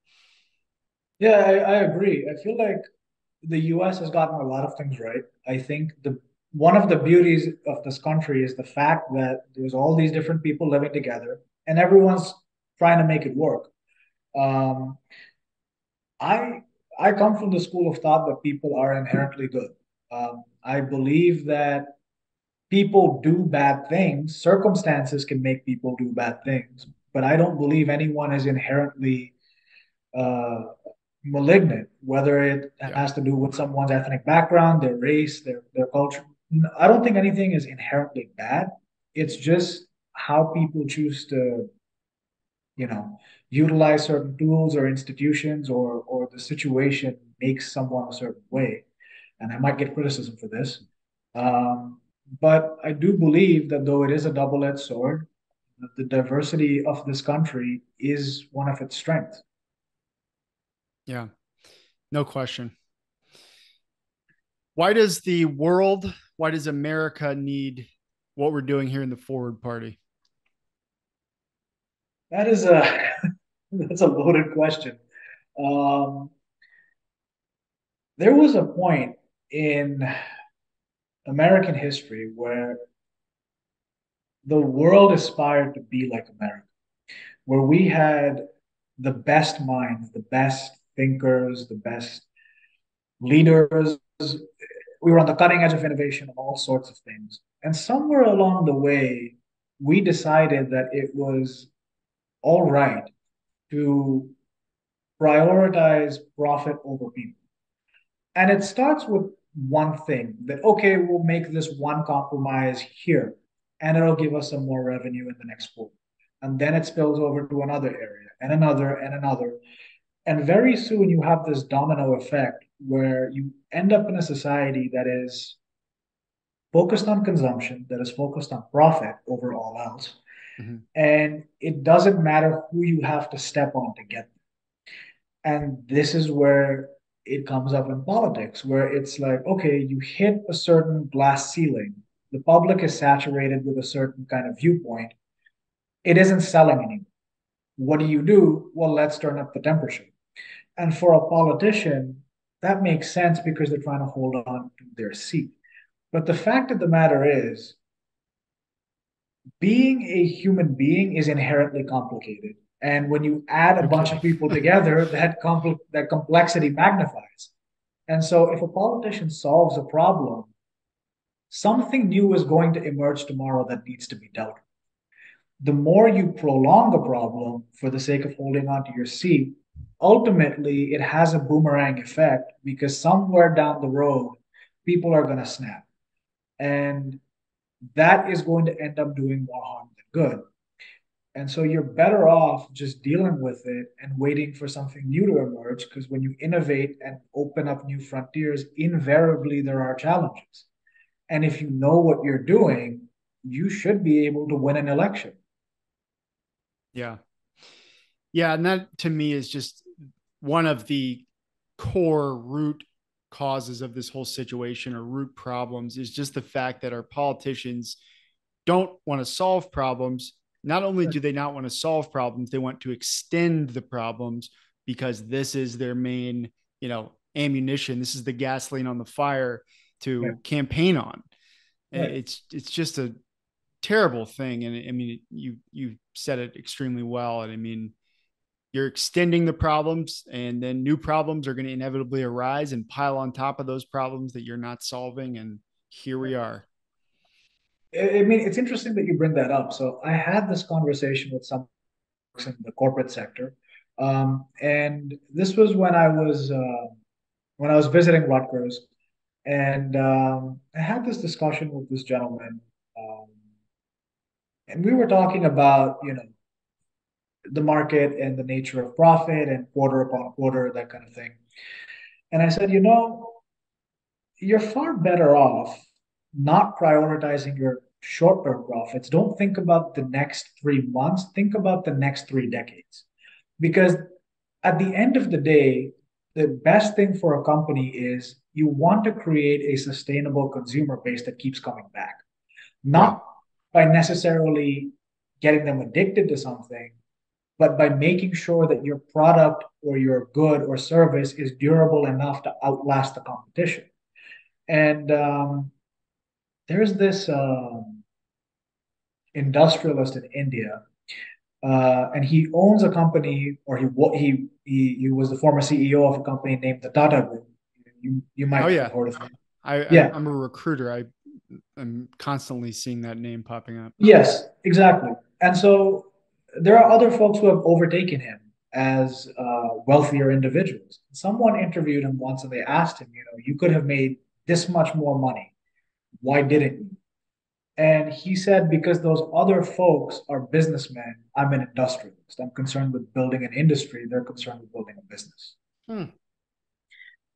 Yeah, I agree. I feel like the US has gotten a lot of things right. I think the one of the beauties of this country is the fact that there's all these different people living together and everyone's trying to make it work. Um, I I come from the school of thought that people are inherently good. I believe that people do bad things. Circumstances can make people do bad things, but I don't believe anyone is inherently uh, malignant, whether it Yeah. has to do with someone's ethnic background, their race, their culture. I don't think anything is inherently bad. It's just how people choose to, you know, utilize certain tools or institutions, or the situation makes someone a certain way. And I might get criticism for this. Um, but I do believe that though it is a double-edged sword, the diversity of this country is one of its strengths. Yeah. No question. Why does America need what we're doing here in the Forward Party? That is a that's a loaded question. Um, there was a point in American history where the world aspired to be like America, where we had the best minds, the best thinkers, the best leaders. We were on the cutting edge of innovation and all sorts of things. And somewhere along the way, we decided that it was all right to prioritize profit over people. And it starts with one thing that, okay, we'll make this one compromise here and it'll give us some more revenue in the next quarter. And then it spills over to another area and another and another. And very soon you have this domino effect where you end up in a society that is focused on consumption, that is focused on profit over all else. Mhm. And it doesn't matter who you have to step on to get there. And this is where it comes up in politics, where it's like, okay, you hit a certain glass ceiling. The public is saturated with a certain kind of viewpoint. It isn't selling anymore. What do? Well, let's turn up the temperature. And for a politician, that makes sense because they're trying to hold on to their seat. But the fact of the matter is, being a human being is inherently complicated. And when you add a No bunch kidding. of people together, that complexity magnifies. And so, if a politician solves a problem, something new is going to emerge tomorrow that needs to be dealt with. The more you prolong the problem for the sake of holding on to your seat, ultimately it has a boomerang effect because somewhere down the road, people are going to snap. And that is going to end up doing more harm than good. And so you're better off just dealing with it and waiting for something new to emerge because when you innovate and open up new frontiers, invariably there are challenges. And if you know what you're doing, you should be able to win an election. Yeah. Yeah. And that to me is just one of the core root causes of this whole situation, or root problems, is just the fact that our politicians don't want to solve problems. Not only do they not want to solve problems, they want to extend the problems because this is their main, ammunition. This is the gasoline on the fire Right. to campaign on. Right. It's just a terrible thing. And I mean, you said it extremely well. And I mean, you're extending the problems, and then new problems are going to inevitably arise and pile on top of those problems that you're not solving. And here we are. I mean, it's interesting that you bring that up. So I had this conversation with some in the corporate sector, and this was when I was visiting Rutgers, and I had this discussion with this gentleman, um, and we were talking about the market and the nature of profit and quarter upon quarter, that kind of thing. And I said, you're far better off not prioritizing your short-term profits. Don't think about the next 3 months. Think about the next 3 decades. Because at the end of the day, the best thing for a company is you want to create a sustainable consumer base that keeps coming back, Yeah. not by necessarily getting them addicted to something, but by making sure that your product or your good or service is durable enough to outlast the competition. And there's this industrialist in India, and he owns a company, or he was the former CEO of a company named the Tata Group. You Oh might have yeah. heard of him. I Yeah. I'm a recruiter. I'm constantly seeing that name popping up. Yes, exactly. And so there are other folks who have overtaken him as wealthier individuals. Someone interviewed him once and they asked him, you could have made this much more money. Why didn't you? And he said, because those other folks are businessmen, I'm an industrialist. I'm concerned with building an industry. They're concerned with building a business. Hmm.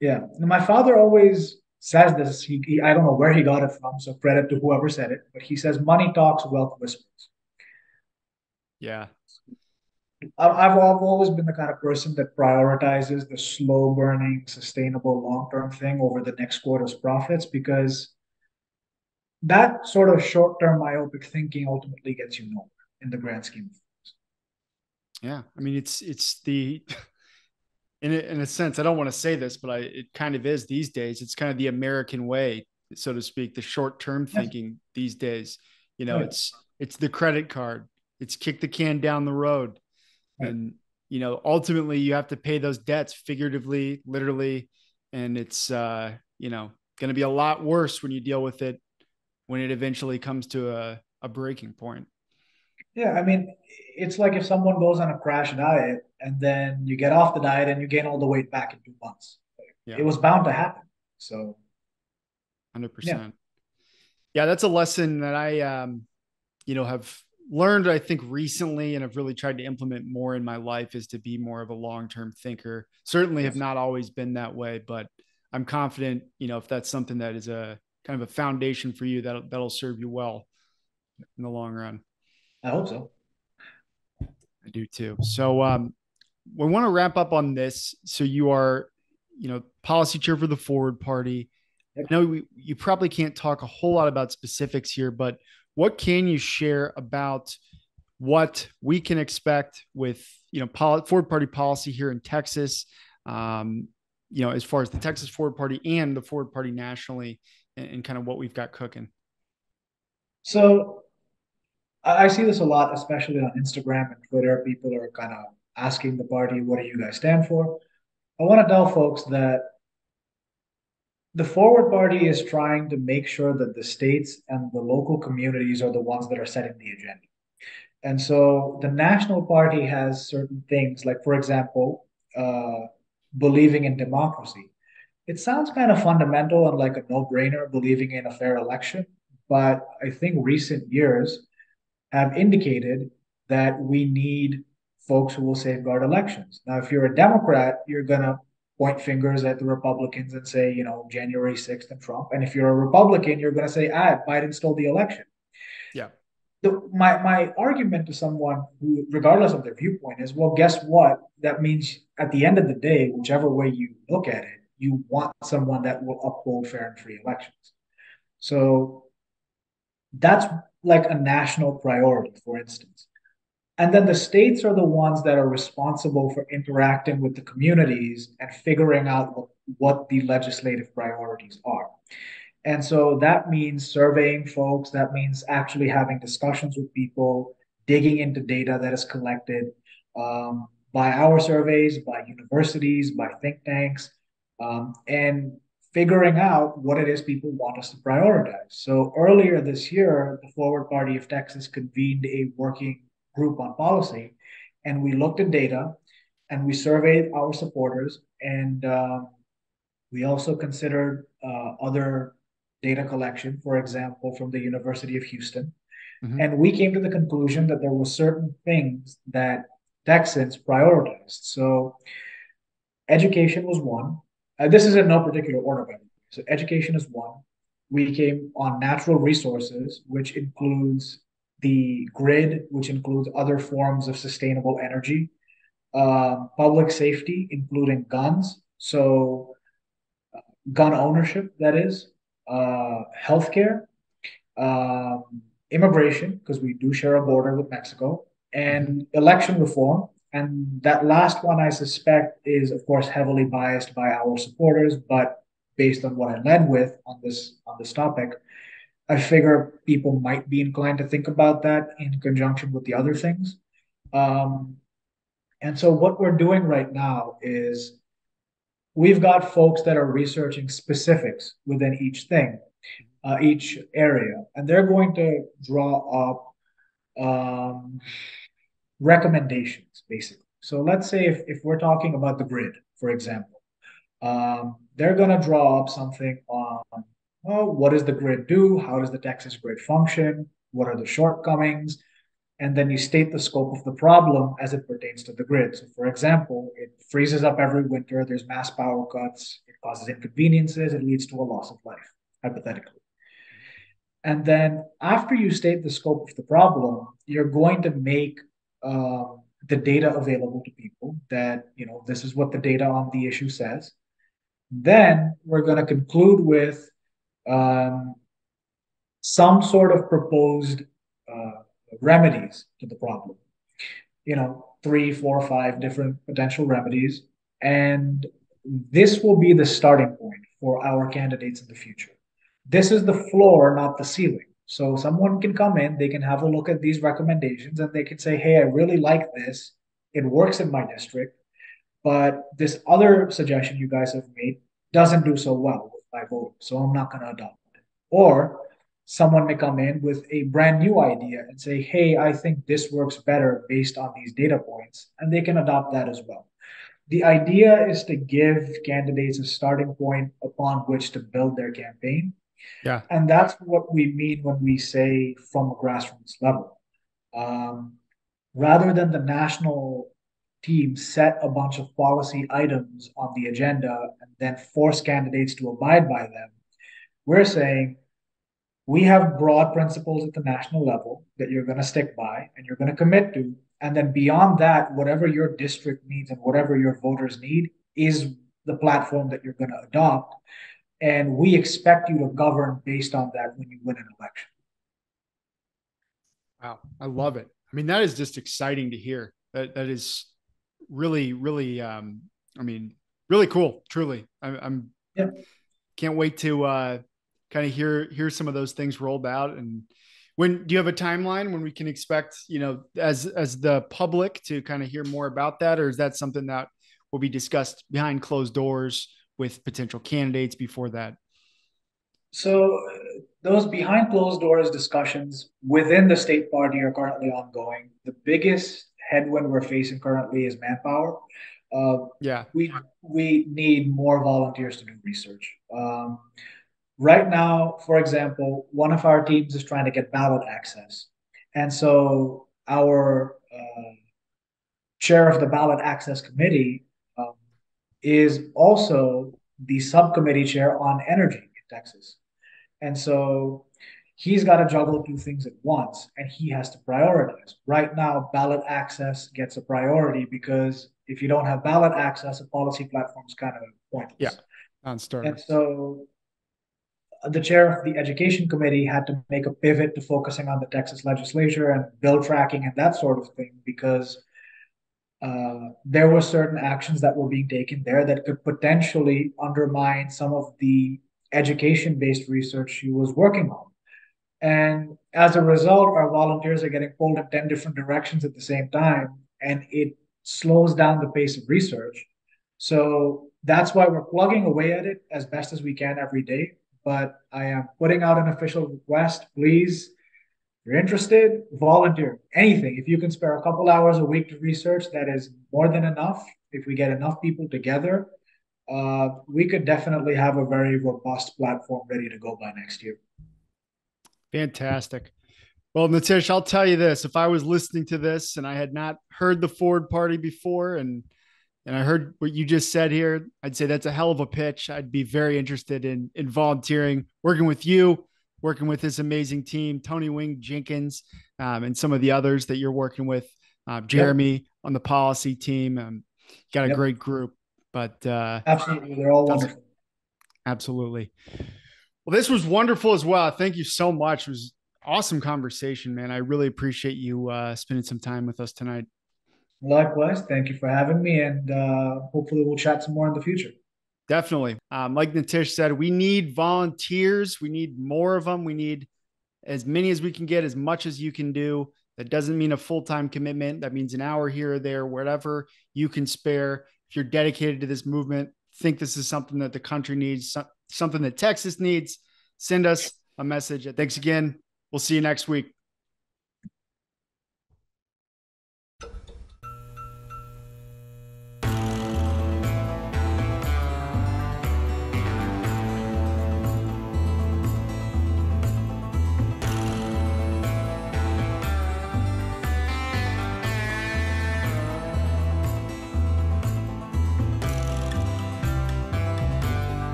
Yeah. And my father always says this. I don't know where he got it from, so credit to whoever said it, but he says, money talks, wealth whispers. Yeah. I've always been the kind of person that prioritizes the slow burning, sustainable, long term thing over the next quarter's profits because that sort of short term myopic thinking ultimately gets you nowhere in the grand scheme of things. Yeah. I mean, it's the in a sense, I don't want to say this, but it kind of is these days. It's kind of the American way, so to speak, the short term Yes. thinking these days. Right. It's the credit card. It's kick the can down the road. Right. And ultimately you have to pay those debts figuratively, literally, and it's going to be a lot worse when you deal with it when it eventually comes to a breaking point. Yeah. I mean, it's like if someone goes on a crash diet and then you get off the diet and you gain all the weight back in 2 months. It Yeah. was bound to happen. So, yeah. 100%. Yeah, that's a lesson that I have learned, I think, recently, and have really tried to implement more in my life, is to be more of a long-term thinker. Certainly have Yes. not always been that way, but I'm confident, if that's something that is a kind of a foundation for you, that'll serve you well in the long run. I hope so. I do too. So we want to wrap up on this. So you are, policy chair for the Forward Party. Yep. I know you probably can't talk a whole lot about specifics here, but what can you share about what we can expect with, Forward Party policy here in Texas, as far as the Texas Forward Party and the Forward Party nationally, and kind of what we've got cooking? So I see this a lot, especially on Instagram and Twitter. People are kind of asking the party, what do you guys stand for? I want to tell folks that the Forward Party is trying to make sure that the states and the local communities are the ones that are setting the agenda. And so the National Party has certain things, like, for example, believing in democracy. It sounds kind of fundamental and like a no brainer, believing in a fair election. But I think recent years have indicated that we need folks who will safeguard elections. Now, if you're a Democrat, you're going to point fingers at the Republicans and say, January 6th and Trump. And if you're a Republican, you're going to say, Biden stole the election. Yeah. My argument to someone who, regardless of their viewpoint, is, well, guess what? That means at the end of the day, whichever way you look at it, you want someone that will uphold fair and free elections. So that's like a national priority, for instance. And then the states are the ones that are responsible for interacting with the communities and figuring out what the legislative priorities are. And so that means surveying folks, that means actually having discussions with people, digging into data that is collected by our surveys, by universities, by think tanks, and figuring out what it is people want us to prioritize. So earlier this year, the Forward Party of Texas convened a working group on policy, and we looked at data and we surveyed our supporters, and we also considered other data collection, for example, from the University of Houston. Mm-hmm. And we came to the conclusion that there were certain things that Texans prioritized. So education was one. This is in no particular order, by the way. So education is one. We came on natural resources, which includes the grid, which includes other forms of sustainable energy, public safety, including guns. So gun ownership, that is, healthcare, um, immigration, because we do share a border with Mexico, and election reform. And that last one, I suspect, is of course heavily biased by our supporters, but based on what I led with on this topic, I figure people might be inclined to think about that in conjunction with the other things. Um, and so what we're doing right now is we've got folks that are researching specifics within each thing, each area, and they're going to draw up recommendations, basically. So let's say if we're talking about the grid, for example, they're going to draw up something on, well, what does the grid do? How does the Texas grid function? What are the shortcomings? And then you state the scope of the problem as it pertains to the grid. So, for example, it freezes up every winter, there's mass power cuts, it causes inconveniences, it leads to a loss of life, hypothetically. And then after you state the scope of the problem, you're going to make the data available to people that, this is what the data on the issue says. Then we're going to conclude with um, some sort of proposed remedies to the problem. 3, 4, 5 different potential remedies. And this will be the starting point for our candidates in the future. This is the floor, not the ceiling. So someone can come in, they can have a look at these recommendations, and they can say, hey, I really like this. It works in my district, but this other suggestion you guys have made doesn't do so well with my vote, so I'm not going to adopt it. Or someone may come in with a brand new idea and say, hey, I think this works better based on these data points, and they can adopt that as well. The idea is to give candidates a starting point upon which to build their campaign. Yeah. And that's what we mean when we say from a grassroots level. Rather than the national team set a bunch of policy items on the agenda and then force candidates to abide by them, we're saying we have broad principles at the national level that you're going to stick by and you're going to commit to. And then beyond that, whatever your district needs and whatever your voters need is the platform that you're going to adopt. And we expect you to govern based on that when you win an election. Wow. I love it. I mean, that is just exciting to hear. That is really, really, really cool. Truly. I'm can't wait to kind of hear some of those things rolled out. And do you have a timeline when we can expect, as the public to kind of hear more about that? Or is that something that will be discussed behind closed doors with potential candidates before that? So those behind closed doors discussions within the state party are currently ongoing. The biggest headwind we're facing currently is manpower. We need more volunteers to do research. Right now, for example, one of our teams is trying to get ballot access. And so our chair of the ballot access committee is also the subcommittee chair on energy in Texas. And so he's got to juggle two things at once and he has to prioritize. Right now, ballot access gets a priority because if you don't have ballot access, a policy platform is kind of pointless. Yeah, non-starter. And so the chair of the education committee had to make a pivot to focusing on the Texas legislature and bill tracking and that sort of thing because there were certain actions that were being taken there that could potentially undermine some of the education-based research she was working on. And as a result, our volunteers are getting pulled in 10 different directions at the same time, and it slows down the pace of research. So that's why we're plugging away at it as best as we can every day. But I am putting out an official request. Please, if you're interested, volunteer. Anything. If you can spare a couple hours a week to research, that is more than enough. If we get enough people together, we could definitely have a very robust platform ready to go by next year. Fantastic. Well, Nitish, I'll tell you this. If I was listening to this and I had not heard the Forward Party before and I heard what you just said here, I'd say that's a hell of a pitch. I'd be very interested in volunteering, working with you, working with this amazing team, Tony Wing Jenkins, and some of the others that you're working with, Yep. Jeremy on the policy team. Got a Yep. great group, but Absolutely. They're all sounds wonderful. absolutely. Well, this was wonderful as well. Thank you so much. It was awesome conversation, man. I really appreciate you spending some time with us tonight. Likewise. Thank you for having me. And hopefully we'll chat some more in the future. Definitely. Like Nitish said, we need volunteers. We need more of them. We need as many as we can get, as much as you can do. That doesn't mean a full-time commitment. That means an hour here or there, whatever you can spare. If you're dedicated to this movement, think this is something that the country needs, something that Texas needs, send us a message. Thanks again. We'll see you next week.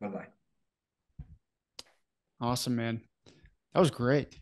Bye bye. Awesome, man. That was great.